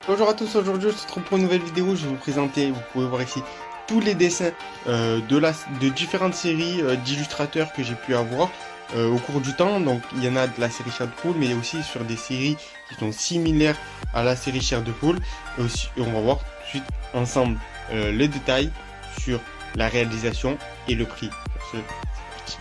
Bonjour à tous, aujourd'hui je se retrouve pour une nouvelle vidéo. Je vais vous présenter, vous pouvez voir ici, tous les dessins de différentes séries d'illustrateurs que j'ai pu avoir au cours du temps. Donc il y en a de la série Chair de Poule, mais aussi sur des séries qui sont similaires à la série Chair de Poule. Et on va voir tout de suite ensemble les détails sur la réalisation et le prix. C'est parti.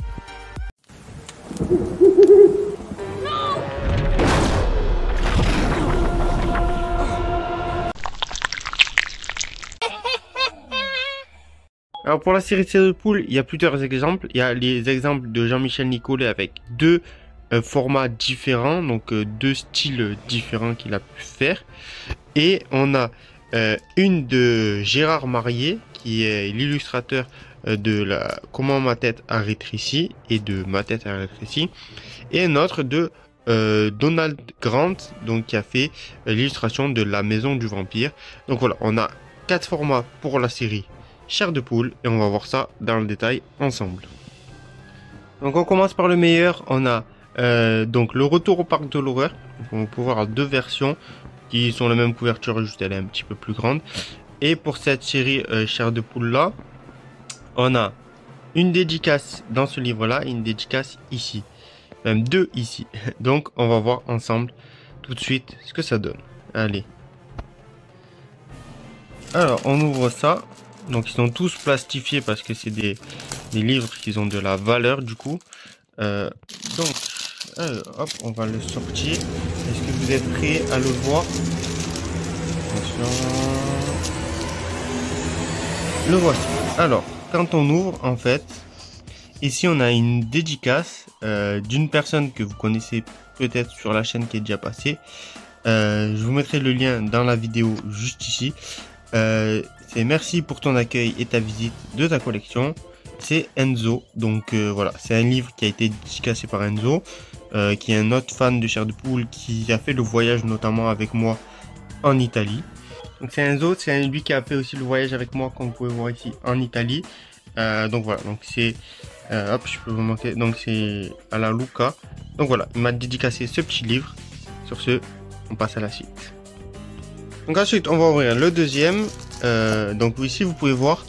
Alors pour la série Chair de Poule, il y a plusieurs exemples. Il y a les exemples de Jean-Michel Nicollet avec deux formats différents, donc deux styles différents qu'il a pu faire. Et on a une de Gérard Marier, qui est l'illustrateur de la Comment ma tête a rétréci et de Ma tête a rétréci. Et un autre de Donald Grant, donc qui a fait l'illustration de La Maison du Vampire. Donc voilà, on a 4 formats pour la série Chair de Poule et on va voir ça dans le détail ensemble. Donc on commence par le meilleur. On a donc le Retour au Parc de l'Horreur. On peut voir deux versions qui sont la même couverture, juste elle est un petit peu plus grande. Et pour cette série Chair de Poule là, on a une dédicace dans ce livre là et une dédicace ici, même deux ici. Donc on va voir ensemble tout de suite ce que ça donne. Allez, alors on ouvre ça. Donc ils sont tous plastifiés parce que c'est des livres qui ont de la valeur du coup. Donc hop, on va le sortir. Est-ce que vous êtes prêts à le voir? Attention. Le voici. Alors, quand on ouvre, en fait, ici on a une dédicace d'une personne que vous connaissez peut-être sur la chaîne qui est déjà passée. Je vous mettrai le lien dans la vidéo juste ici. C'est merci pour ton accueil et ta visite de ta collection. C'est Enzo. Donc voilà, c'est un livre qui a été dédicacé par Enzo, qui est un autre fan de Chair de Poule, qui a fait le voyage notamment avec moi en Italie. Donc c'est Enzo, c'est lui qui a fait aussi le voyage avec moi, comme vous pouvez voir ici, en Italie. Donc voilà, donc c'est hop, je peux vous montrer. Donc c'est à la Luca. Donc voilà, il m'a dédicacé ce petit livre. Sur ce, on passe à la suite. Donc ensuite, on va ouvrir le deuxième. Donc ici, vous pouvez voir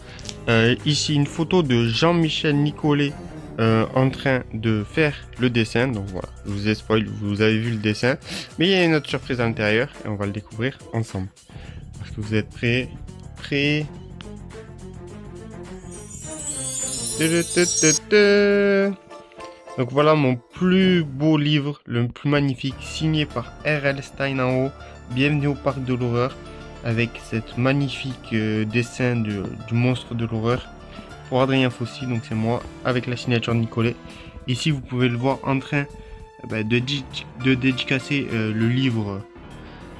ici une photo de Jean-Michel Nicollet en train de faire le dessin. Donc voilà, je vous ai spoil, vous avez vu le dessin. Mais il y a une autre surprise à l'intérieur et on va le découvrir ensemble. Est-ce que vous êtes prêts? Prêts? Donc voilà mon plus beau livre, le plus magnifique, signé par R.L. Steinhauer. Bienvenue au Parc de l'Horreur, avec cette magnifique dessin du monstre de l'horreur pour Adrien Fossi, donc c'est moi, avec la signature de Nicollet. Ici vous pouvez le voir en train de dédicacer le livre,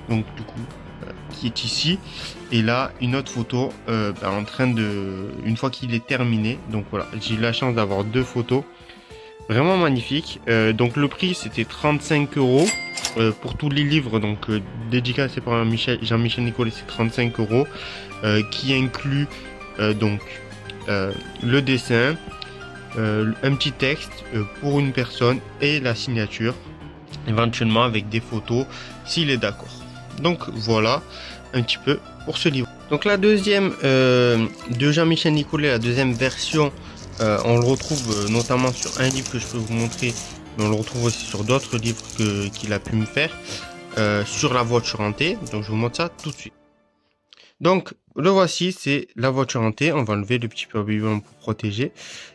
donc du coup qui est ici, et là une autre photo en train de, une fois qu'il est terminé. Donc voilà, j'ai eu la chance d'avoir deux photos vraiment magnifiques. Donc le prix c'était 35 € pour tous les livres, donc dédicacés par Jean-Michel Nicollet, c'est 35 € qui inclut donc le dessin, un petit texte pour une personne et la signature, éventuellement avec des photos s'il est d'accord. Donc voilà un petit peu pour ce livre. Donc la deuxième de Jean-Michel Nicollet, la deuxième version, on le retrouve notamment sur un livre que je peux vous montrer, mais on le retrouve aussi sur d'autres livres qu'il a pu me faire, sur la voiture hantée. Donc je vous montre ça tout de suite. Donc le voici, c'est la voiture hantée. On va enlever le petit pavillon pour protéger.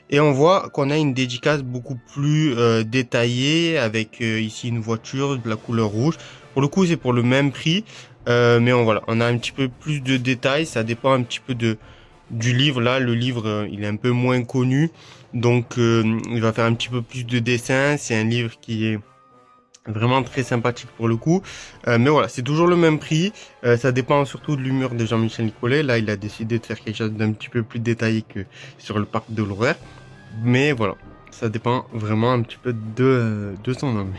Et on voit qu'on a une dédicace beaucoup plus détaillée, avec ici une voiture de la couleur rouge. Pour le coup c'est pour le même prix, mais voilà, on a un petit peu plus de détails. Ça dépend un petit peu du livre. Là le livre il est un peu moins connu, donc il va faire un petit peu plus de dessins. C'est un livre qui est vraiment très sympathique pour le coup, mais voilà, c'est toujours le même prix. Ça dépend surtout de l'humeur de Jean-Michel Nicollet. Là il a décidé de faire quelque chose d'un petit peu plus détaillé que sur le Parc de l'Horreur, mais voilà, ça dépend vraiment un petit peu de son homme.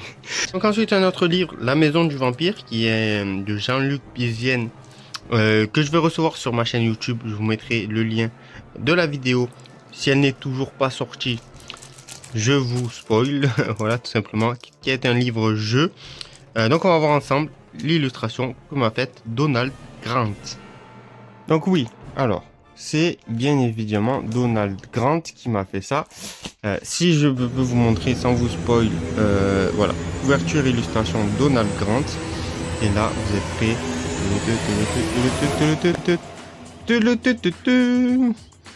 Donc ensuite un autre livre, La Maison du Vampire, qui est de Jean-Luc Bizienne, que je vais recevoir sur ma chaîne YouTube. Je vous mettrai le lien de la vidéo si elle n'est toujours pas sortie. Je vous spoil, voilà, tout simplement, qui est un livre-jeu. Donc on va voir ensemble l'illustration que m'a faite Donald Grant. Donc oui, alors, c'est bien évidemment Donald Grant qui m'a fait ça. Si je peux vous montrer sans vous spoil, voilà, couverture illustration Donald Grant. Et là, vous êtes prêts?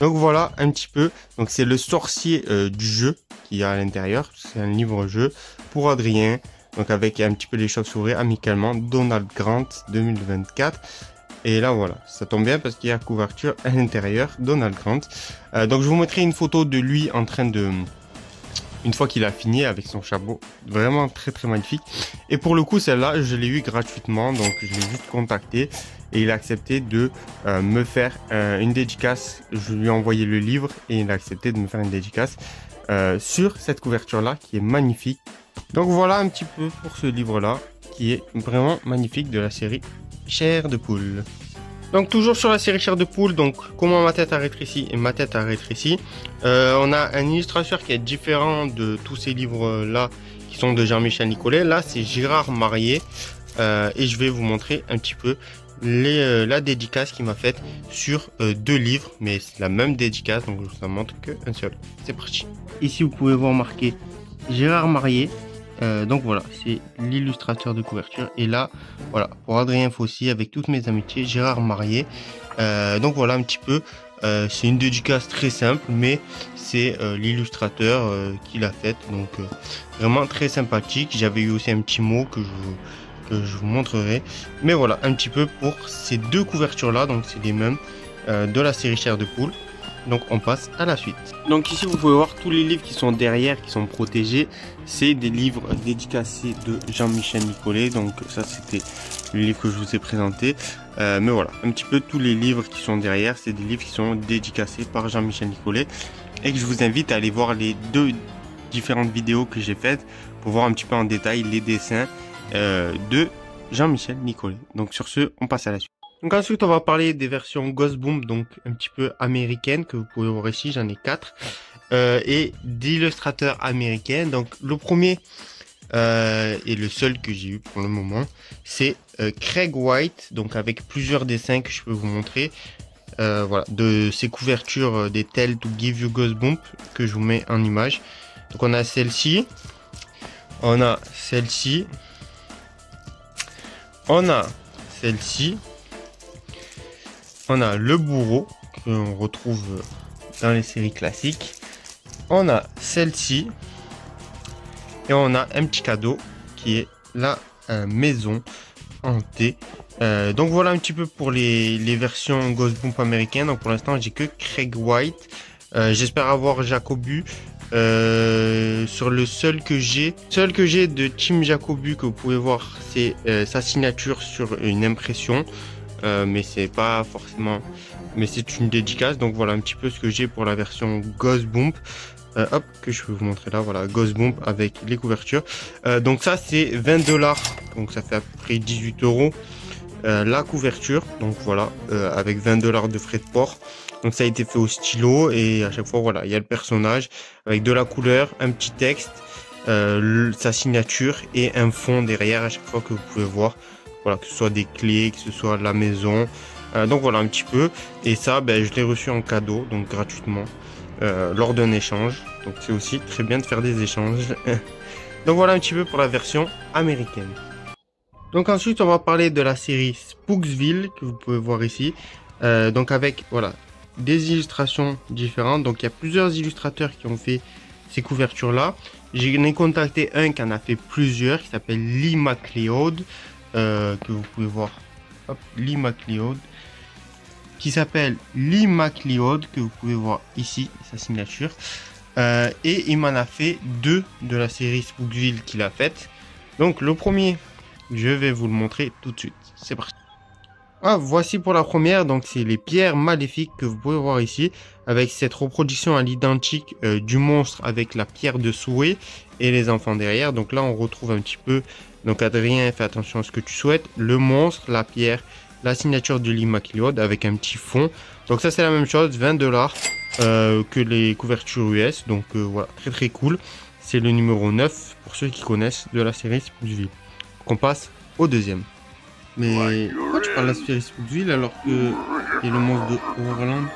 Donc voilà un petit peu. Donc c'est le sorcier du jeu qui y a à l'intérieur. C'est un livre-jeu pour Adrien. Donc avec un petit peu les chauves-souris amicalement. Donald Grant 2024. Et là voilà, ça tombe bien parce qu'il y a couverture à l'intérieur. Donald Grant. Donc je vous mettrai une photo de lui en train de... Une fois qu'il a fini avec son chapeau, vraiment très très magnifique. Et pour le coup, celle-là, je l'ai eu gratuitement, donc je l'ai juste contacté et il a accepté de me faire une dédicace. Je lui ai envoyé le livre et il a accepté de me faire une dédicace sur cette couverture-là qui est magnifique. Donc voilà un petit peu pour ce livre-là qui est vraiment magnifique de la série Chair de poule. Donc toujours sur la série Chair de poule, donc comment ma tête a rétréci et ma tête a rétréci. On a un illustrateur qui est différent de tous ces livres-là qui sont de Jean-Michel Nicolet. Là c'est Gérard Marier et je vais vous montrer un petit peu la dédicace qu'il m'a faite sur deux livres. Mais c'est la même dédicace, donc je vous en montre qu'un seul. C'est parti. Ici vous pouvez voir marqué Gérard Marier. Donc voilà, c'est l'illustrateur de couverture. Et là, voilà, pour Adrien Faussy, avec toutes mes amitiés, Gérard Marier. Donc voilà un petit peu. C'est une dédicace très simple, mais c'est l'illustrateur qui l'a faite. Donc vraiment très sympathique. J'avais eu aussi un petit mot que je vous montrerai. Mais voilà, un petit peu pour ces deux couvertures-là. Donc c'est les mêmes de la série Chair de poule. Donc on passe à la suite. Donc ici vous pouvez voir tous les livres qui sont derrière, qui sont protégés. C'est des livres dédicacés de Jean-Michel Nicolet. Donc ça c'était le livre que je vous ai présenté. Mais voilà, un petit peu tous les livres qui sont derrière, c'est des livres qui sont dédicacés par Jean-Michel Nicolet. Et que je vous invite à aller voir les deux différentes vidéos que j'ai faites pour voir un petit peu en détail les dessins de Jean-Michel Nicolet. Donc sur ce, on passe à la suite. Donc ensuite on va parler des versions Ghost Boom, donc un petit peu américaines, que vous pouvez voir ici, j'en ai 4, et d'illustrateurs américains. Donc le premier et le seul que j'ai eu pour le moment, c'est Craig White, donc avec plusieurs dessins que je peux vous montrer, voilà, de ces couvertures des Tell to Give You Ghost Boom que je vous mets en image. Donc on a celle-ci, on a celle-ci, on a celle-ci. On a le bourreau qu'on retrouve dans les séries classiques. On a celle-ci. Et on a un petit cadeau qui est la maison hantée. Donc voilà un petit peu pour les versions Ghost Boom américaines. Donc pour l'instant j'ai que Craig White. J'espère avoir Jacobu. Sur le seul que j'ai de Team Jacobu que vous pouvez voir, c'est sa signature sur une impression. Mais c'est pas forcément, mais c'est une dédicace. Donc voilà un petit peu ce que j'ai pour la version Ghost Bump. Hop, que je peux vous montrer là, voilà, Ghost Bump avec les couvertures. Donc ça c'est 20$, donc ça fait à peu près 18 € la couverture. Donc voilà, avec 20$ de frais de port. Donc ça a été fait au stylo et à chaque fois voilà, il y a le personnage avec de la couleur, un petit texte, sa signature et un fond derrière à chaque fois que vous pouvez voir. Voilà, que ce soit des clés, que ce soit la maison. Donc voilà un petit peu. Et ça, ben, je l'ai reçu en cadeau, donc gratuitement, lors d'un échange. Donc c'est aussi très bien de faire des échanges. Donc voilà un petit peu pour la version américaine. Donc ensuite, on va parler de la série Spooksville, que vous pouvez voir ici. Donc avec, voilà, des illustrations différentes. Donc il y a plusieurs illustrateurs qui ont fait ces couvertures-là. J'en ai contacté un qui en a fait plusieurs, qui s'appelle Lee McLeod. Que vous pouvez voir, hop, Lee McLeod, qui s'appelle Lee McLeod, que vous pouvez voir ici, sa signature, et il m'en a fait deux de la série Spooksville qu'il a faite. Donc le premier, je vais vous le montrer tout de suite, c'est parti. Ah, voici pour la première, donc c'est les pierres maléfiques que vous pouvez voir ici, avec cette reproduction à l'identique du monstre avec la pierre de souhait et les enfants derrière. Donc là on retrouve un petit peu, donc Adrien, fais attention à ce que tu souhaites, le monstre, la pierre, la signature de Lee McLeod avec un petit fond. Donc ça c'est la même chose, 20$ que les couvertures US, donc voilà, très très cool. C'est le numéro 9 pour ceux qui connaissent de la série Spooksville. Donc on passe au deuxième. Mais pourquoi tu parles de la série Spooksville alors que c'est le monstre de Horrorland?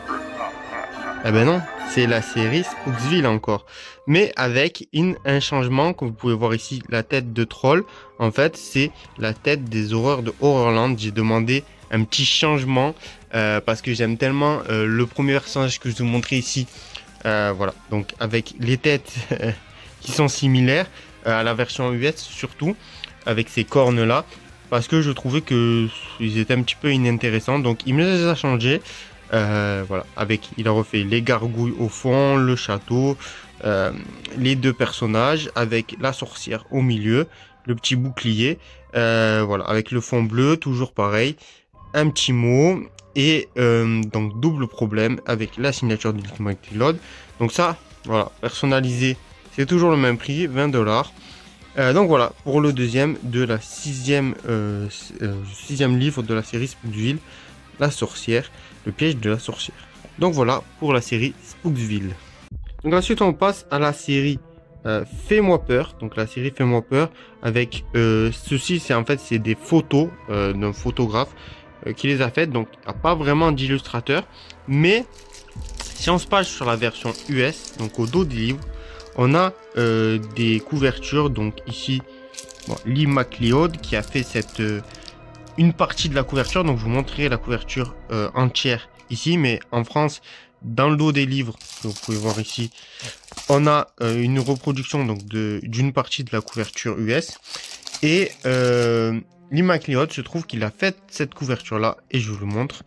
Eh ben non, c'est la série Spooksville encore. Mais avec un changement, comme vous pouvez voir ici, la tête de troll. En fait, c'est la tête des horreurs de Horrorland. J'ai demandé un petit changement parce que j'aime tellement le premier personnage que je vous montrais ici. Voilà, donc avec les têtes qui sont similaires à la version US surtout, avec ces cornes là. Parce que je trouvais que ils étaient un petit peu inintéressants. Donc il me les a changés. Voilà, il a refait les gargouilles au fond, le château, les deux personnages, avec la sorcière au milieu, le petit bouclier, voilà, avec le fond bleu, toujours pareil, un petit mot, et donc double problème avec la signature de Claude. Donc ça, voilà, personnalisé, c'est toujours le même prix, 20 $. Donc voilà, pour le deuxième de la sixième livre de la série Spooksville, la sorcière, le piège de la sorcière. Donc voilà pour la série Spooksville. Donc ensuite on passe à la série Fais-moi peur. Donc la série Fais-moi peur avec ceci, c'est des photos d'un photographe qui les a faites. Donc il n'y a pas vraiment d'illustrateur, mais si on se passe sur la version US, donc au dos du livre, on a des couvertures. Donc ici, bon, Lee McLeod qui a fait une partie de la couverture. Donc je vous montrerai la couverture entière ici, mais en France, dans le dos des livres que vous pouvez voir ici, on a une reproduction donc d'une partie de la couverture US. Et Lee McLeod, je trouve qu'il a fait cette couverture là, et je vous le montre.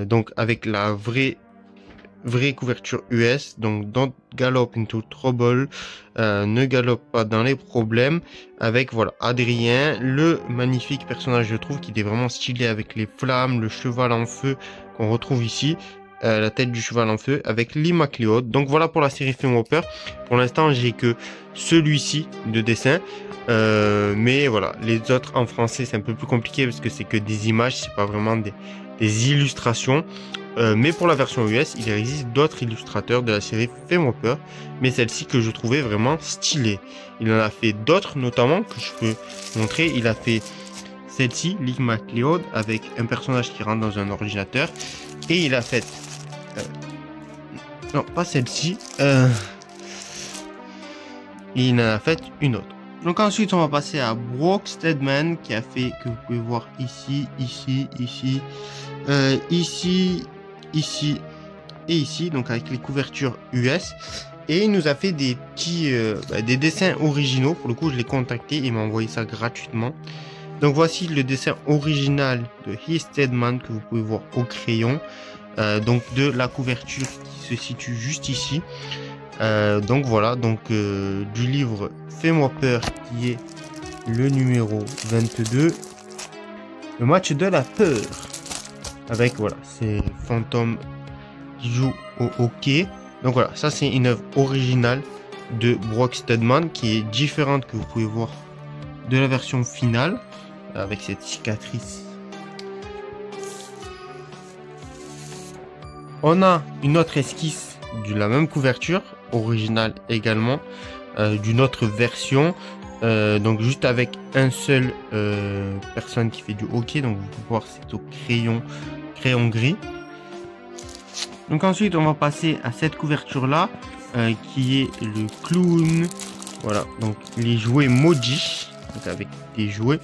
Donc avec la vraie couverture US, donc Don't Gallop into Trouble, ne galope pas dans les problèmes, avec voilà Adrien, le magnifique personnage, je trouve qu'il est vraiment stylé avec les flammes, le cheval en feu qu'on retrouve ici, la tête du cheval en feu avec Lee McLeod. Donc voilà pour la série Fais-moi peur. Pour l'instant j'ai que celui-ci de dessin, mais voilà, les autres en français c'est un peu plus compliqué parce que c'est que des images, c'est pas vraiment des illustrations. Mais pour la version US, il existe d'autres illustrateurs de la série Fais-moi peur, mais celle-ci que je trouvais vraiment stylée. Il en a fait d'autres, notamment, que je peux montrer. Il a fait celle-ci, Lee McLeod, avec un personnage qui rentre dans un ordinateur. Et il a fait... non, pas celle-ci. Il en a fait une autre. Donc ensuite, on va passer à Brooke Steadman, qui a fait, que vous pouvez voir ici, ici, ici et ici, donc avec les couvertures US, et il nous a fait des petits des dessins originaux. Pour le coup, je l'ai contacté, il m'a envoyé ça gratuitement. Donc voici le dessin original de Heath Steadman que vous pouvez voir au crayon, donc de la couverture qui se situe juste ici. Donc voilà, donc du livre Fais-moi peur, qui est le numéro 22, le match de la peur. Avec voilà, c'est Fantôme qui joue au hockey. Donc voilà, ça c'est une œuvre originale de Brooke Steadman qui est différente, que vous pouvez voir, de la version finale, avec cette cicatrice. On a une autre esquisse de la même couverture, originale également, d'une autre version. Donc juste avec un seul personne qui fait du hockey. Donc vous pouvez voir, c'est au crayon gris. Donc ensuite on va passer à cette couverture là, qui est le clown. Voilà, donc les jouets Moji, donc avec des jouets.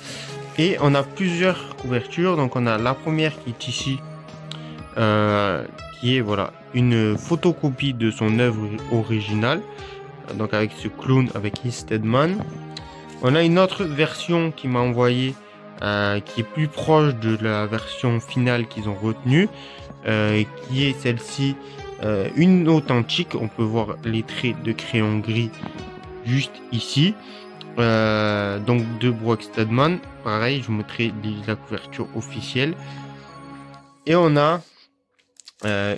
Et on a plusieurs couvertures. Donc on a la première qui est ici, qui est voilà une photocopie de son œuvre originale, donc avec ce clown avec Heath Steadman. On a une autre version qui m'a envoyé, qui est plus proche de la version finale qu'ils ont retenue, qui est celle-ci, une authentique. On peut voir les traits de crayon gris juste ici, donc de Brooke Steadman. Pareil, je vous mettrai la couverture officielle. Et on a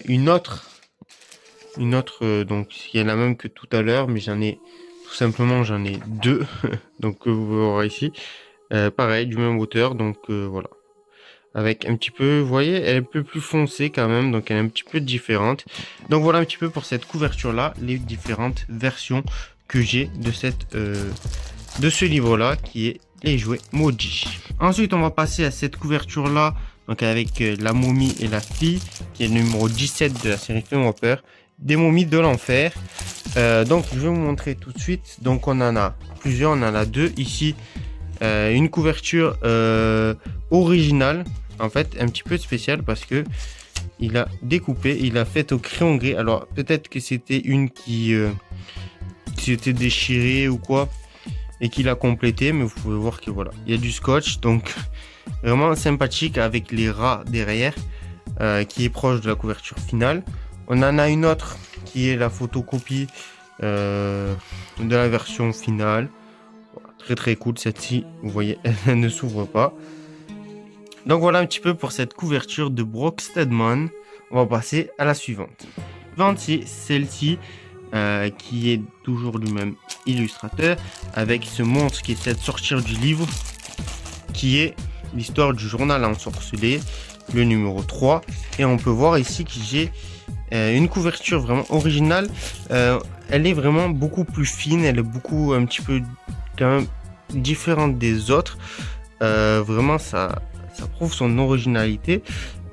une autre, donc qui est la même que tout à l'heure, mais j'en ai deux. Donc vous verrez ici, pareil, du même auteur. Donc voilà, avec un petit peu, vous voyez, elle est un peu plus foncée quand même, donc elle est un petit peu différente. Donc voilà un petit peu pour cette couverture là, les différentes versions que j'ai de ce livre là, qui est les jouets Moji. Ensuite, on va passer à cette couverture là, donc avec la momie et la fille, qui est le numéro 17 de la série Film Hopper, des momies de l'enfer. Donc je vais vous montrer tout de suite. Donc on en a plusieurs, on en a deux ici. Une couverture originale, en fait un petit peu spéciale parce que il a découpé, il a fait au crayon gris. Alors peut-être que c'était une qui s'était déchirée ou quoi et qu'il a complété, mais vous pouvez voir que voilà, il y a du scotch, donc vraiment sympathique avec les rats derrière, qui est proche de la couverture finale. On en a une autre qui est la photocopie de la version finale. Voilà, très très cool celle-ci, vous voyez, elle ne s'ouvre pas. Donc voilà un petit peu pour cette couverture de Brock Stedman. On va passer à la suivante. C'est celle-ci, qui est toujours du même illustrateur, avec ce monstre qui essaie de sortir du livre, qui est l'histoire du journal ensorcelé, le numéro 3. Et on peut voir ici que j'ai une couverture vraiment originale. Elle est vraiment beaucoup plus fine, elle est beaucoup un petit peu quand même différente des autres. Vraiment ça prouve son originalité.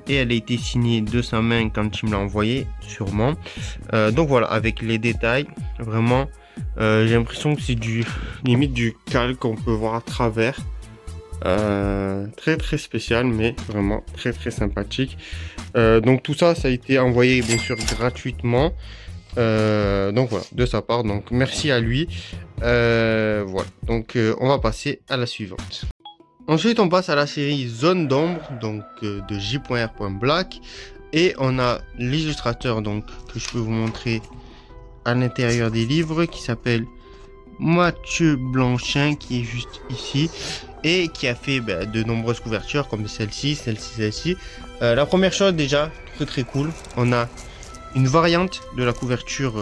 Et elle a été signée de sa main quand il me l'a envoyé, sûrement. Donc voilà, avec les détails, vraiment, j'ai l'impression que c'est limite du calque qu'on peut voir à travers. Très très spécial, mais vraiment très très sympathique. Donc tout ça, ça a été envoyé bien sûr gratuitement. Donc voilà, de sa part, donc merci à lui. Voilà, donc on va passer à la suivante. Ensuite, on passe à la série Zone d'ombre, donc de J.R.Black, et on a l'illustrateur donc que je peux vous montrer à l'intérieur des livres, qui s'appelle Mathieu Blanchin, qui est juste ici et qui a fait de nombreuses couvertures comme celle-ci, celle-ci. La première chose déjà très très cool, on a une variante de la couverture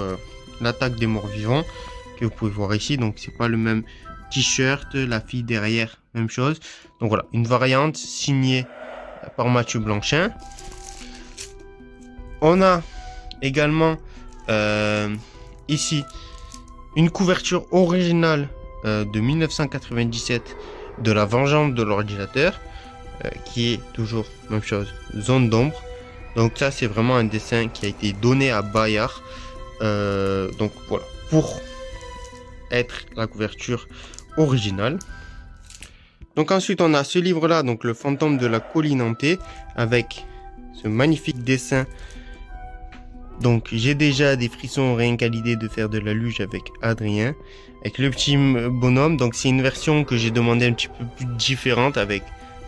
l'attaque des morts vivants que vous pouvez voir ici, donc c'est pas le même t-shirt, la fille derrière, même chose. Donc voilà, une variante signée par Mathieu Blanchin. On a également ici une couverture originale de 1997 de La Vengeance de l'ordinateur, qui est toujours même chose, Zone d'ombre. Donc ça c'est vraiment un dessin qui a été donné à Bayard. Donc voilà, pour être la couverture originale. Donc ensuite on a ce livre là, donc Le fantôme de la colline hantée, avec ce magnifique dessin. Donc j'ai déjà des frissons rien qu'à l'idée de faire de la luge avec Adrien, avec le petit bonhomme. Donc c'est une version que j'ai demandé un petit peu plus différente, avec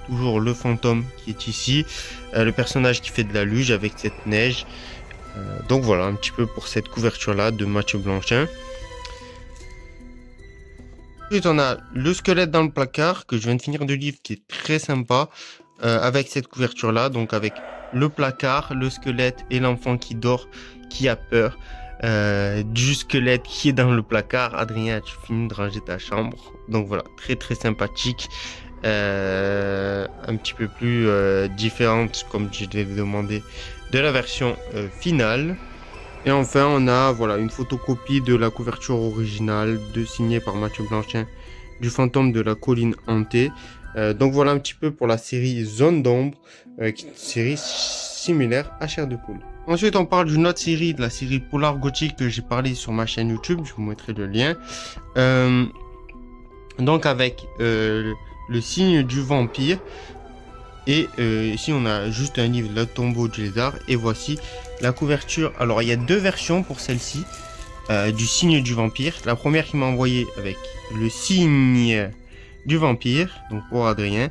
toujours le fantôme qui est ici, le personnage qui fait de la luge avec cette neige. Donc voilà un petit peu pour cette couverture là de Mathieu Blanchin. Ensuite on a le squelette dans le placard que je viens de finir de lire, qui est très sympa, avec cette couverture là, donc avec le placard, le squelette et l'enfant qui dort, qui a peur du squelette qui est dans le placard. Adrien, tu finis de ranger ta chambre. Donc voilà, très très sympathique, un petit peu plus différente comme je l'ai demandé de la version finale. Et enfin on a voilà une photocopie de la couverture originale signée par Mathieu Blanchin du fantôme de la colline hantée. Donc voilà un petit peu pour la série Zone d'ombre, qui est une série similaire à Chair de poule. Ensuite on parle d'une autre série, de la série Polar Gothique que j'ai parlé sur ma chaîne YouTube, je vous mettrai le lien. Donc avec le signe du vampire. Et ici on a juste un livre, Le tombeau du lézard, et voici la couverture. Alors il y a deux versions pour celle-ci, du signe du vampire. La première qui m'a envoyé avec le signe du vampire, donc pour Adrien,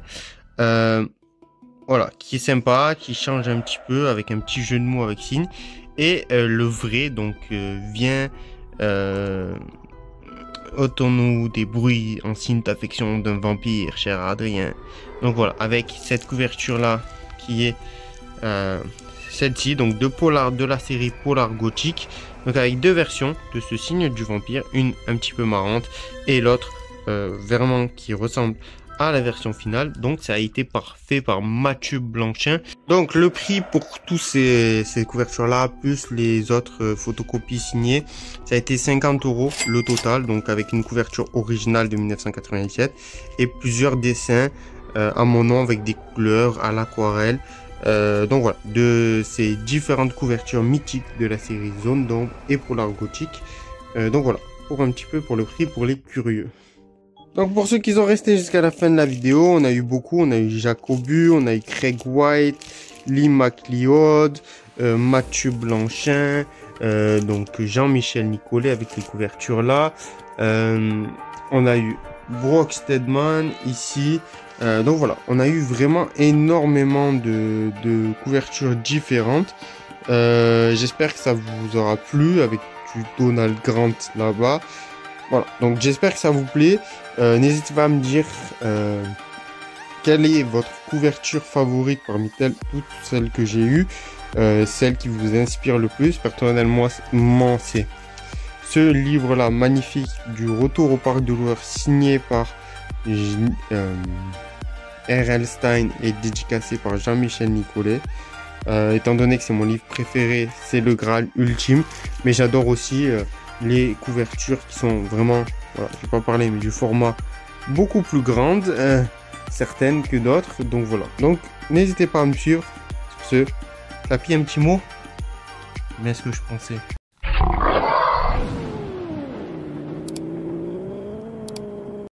voilà, qui est sympa, qui change un petit peu avec un petit jeu de mots avec signe. Et le vrai, donc vient ôtons-nous des bruits en signe d'affection d'un vampire, cher Adrien. Donc voilà, avec cette couverture là qui est celle-ci, donc de la série Polar Gothique, donc avec deux versions de ce signe du vampire, une un petit peu marrante et l'autre vraiment qui ressemble à la version finale. Donc ça a été fait par Mathieu Blanchin. Donc le prix pour tous ces couvertures là plus les autres photocopies signées, ça a été 50 € le total, donc avec une couverture originale de 1997 et plusieurs dessins à mon nom avec des couleurs à l'aquarelle. Donc voilà, de ces différentes couvertures mythiques de la série Zone d'ombre et Polar Gothique. Donc voilà, pour un petit peu pour le prix pour les curieux. Donc pour ceux qui sont restés jusqu'à la fin de la vidéo, on a eu beaucoup, on a eu Jacobu, on a eu Craig White, Lee McLeod, Mathieu Blanchin, donc Jean-Michel Nicolet avec les couvertures là. On a eu Brock Steadman ici. Donc voilà, on a eu vraiment énormément de couvertures différentes. J'espère que ça vous aura plu avec du Donald Grant là-bas. Voilà, donc j'espère que ça vous plaît. N'hésitez pas à me dire quelle est votre couverture favorite parmi toutes celles que j'ai eues, celle qui vous inspire le plus. Personnellement, c'est ce livre-là magnifique du Retour au Parc de l'Horreur signé par R.L. Stine et dédicacé par Jean-Michel Nicolet. Étant donné que c'est mon livre préféré, c'est le Graal ultime, mais j'adore aussi les couvertures qui sont vraiment, voilà, je vais pas parler, mais du format beaucoup plus grande, certaines que d'autres. Donc voilà, donc n'hésitez pas à me suivre. Sur ce, Clapy, un petit mot, mais ce que je pensais.